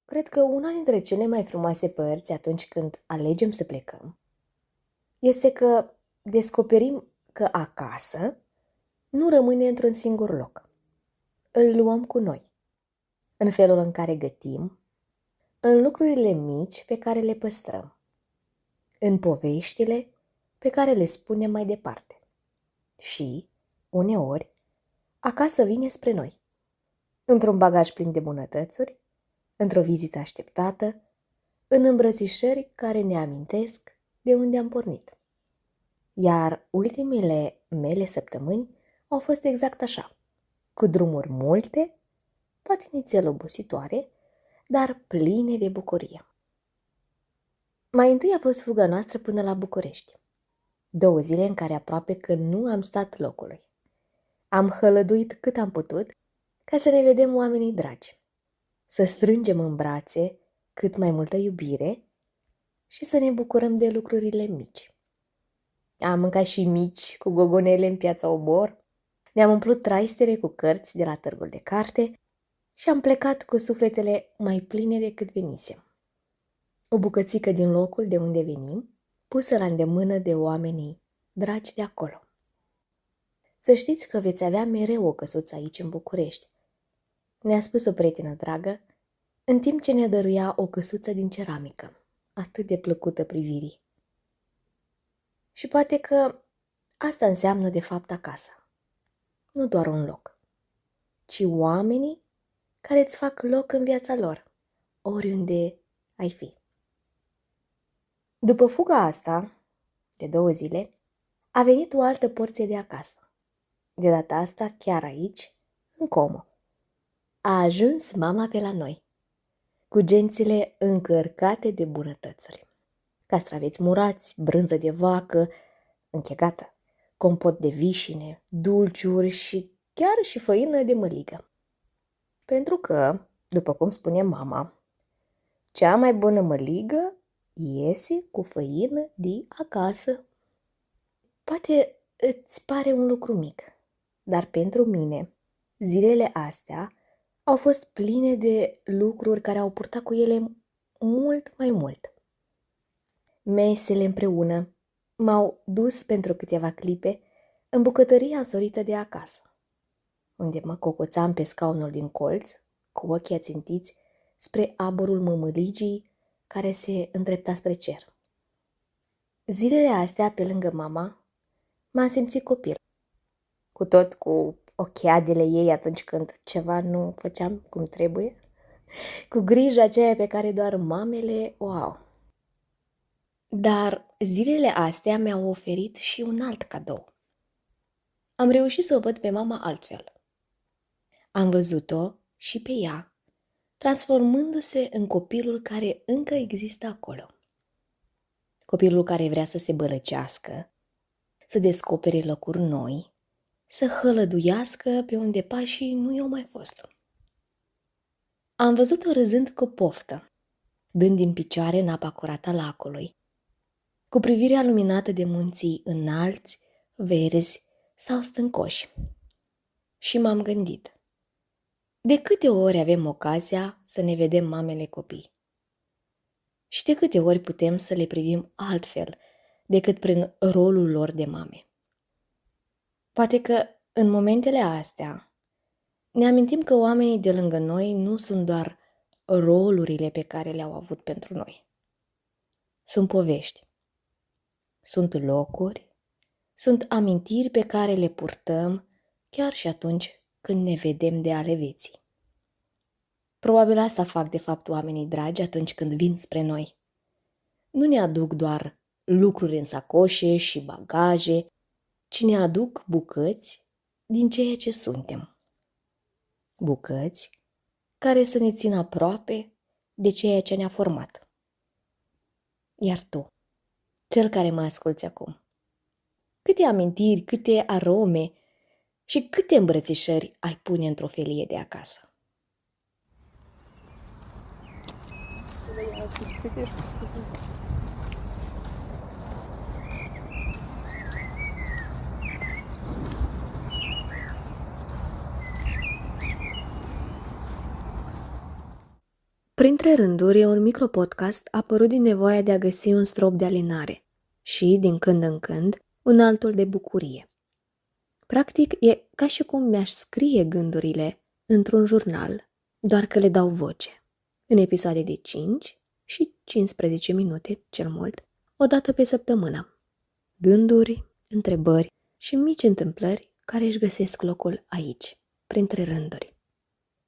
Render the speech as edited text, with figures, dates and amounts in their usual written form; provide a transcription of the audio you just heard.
Cred că una dintre cele mai frumoase părți atunci când alegem să plecăm este că descoperim că acasă nu rămâne într-un singur loc. Îl luăm cu noi, în felul în care gătim, în lucrurile mici pe care le păstrăm, în poveștile pe care le spunem mai departe. Și, uneori, acasă vine spre noi, într-un bagaj plin de bunătățuri, într-o vizită așteptată, în îmbrățișări care ne amintesc de unde am pornit. Iar ultimele mele săptămâni au fost exact așa, cu drumuri multe, poate inițial obositoare, dar pline de bucurie. Mai întâi a fost fuga noastră până la București. 2 zile în care aproape că nu am stat locului. Am hălăduit cât am putut ca să ne vedem oamenii dragi, să strângem în brațe cât mai multă iubire și să ne bucurăm de lucrurile mici. Am mâncat și mici cu gogonele în Piața Obor, ne-am umplut traistele cu cărți de la târgul de carte și am plecat cu sufletele mai pline decât venisem. O bucățică din locul de unde venim, pusă la îndemână de oamenii dragi de acolo. Să știți că veți avea mereu o căsuță aici în București, ne-a spus o prietenă dragă, în timp ce ne dăruia o căsuță din ceramică, atât de plăcută privirii. Și poate că asta înseamnă de fapt acasă. Nu doar un loc, ci oamenii care îți fac loc în viața lor, oriunde ai fi. După fuga asta, de 2 zile, a venit o altă porție de acasă. De data asta, chiar aici, în Como. A ajuns mama pe la noi, cu gențile încărcate de bunătățuri. Castraveți murați, brânză de vacă, închegată, compot de vișine, dulciuri și chiar și făină de măligă. Pentru că, după cum spune mama, cea mai bună măligă iese cu făină de acasă. Poate îți pare un lucru mic, dar pentru mine, zilele astea au fost pline de lucruri care au purtat cu ele mult mai mult. Mesele împreună m-au dus pentru câteva clipe în bucătăria însorită de acasă, unde mă cocoțam pe scaunul din colț, cu ochii ațintiți spre aborul mămăligii care se îndrepta spre cer. Zilele astea, pe lângă mama, m-am simțit copil, cu ochiadele ei atunci când ceva nu făceam cum trebuie, cu grija aceea pe care doar mamele o au. Dar zilele astea mi-au oferit și un alt cadou. Am reușit să o văd pe mama altfel. Am văzut-o și pe ea, transformându-se în copilul care încă există acolo. Copilul care vrea să se bălăcească, să descopere locuri noi, să hălăduiască pe unde pașii nu i-au mai fost. Am văzut-o râzând cu poftă, dând din picioare în apa curată a lacului, cu privirea luminată de munții înalți, verzi sau stâncoși. Și m-am gândit, de câte ori avem ocazia să ne vedem mamele copii? Și de câte ori putem să le privim altfel decât prin rolul lor de mame? Poate că în momentele astea ne amintim că oamenii de lângă noi nu sunt doar rolurile pe care le-au avut pentru noi. Sunt povești, sunt locuri, sunt amintiri pe care le purtăm chiar și atunci când ne vedem de ale vieții. Probabil asta fac de fapt oamenii dragi atunci când vin spre noi. Nu ne aduc doar lucruri în sacoșe și bagaje, ci ne aduc bucăți din ceea ce suntem. Bucăți care să ne țină aproape de ceea ce ne-a format. Iar tu, cel care mă asculți acum, câte amintiri, câte arome și câte îmbrățișări ai pune într-o felie de acasă? Printre rânduri e un micropodcast apărut din nevoia de a găsi un strop de alinare și, din când în când, un altul de bucurie. Practic, e ca și cum mi-aș scrie gândurile într-un jurnal, doar că le dau voce, în episoade de 5 și 15 minute, cel mult, o dată pe săptămână. Gânduri, întrebări și mici întâmplări care își găsesc locul aici, printre rânduri.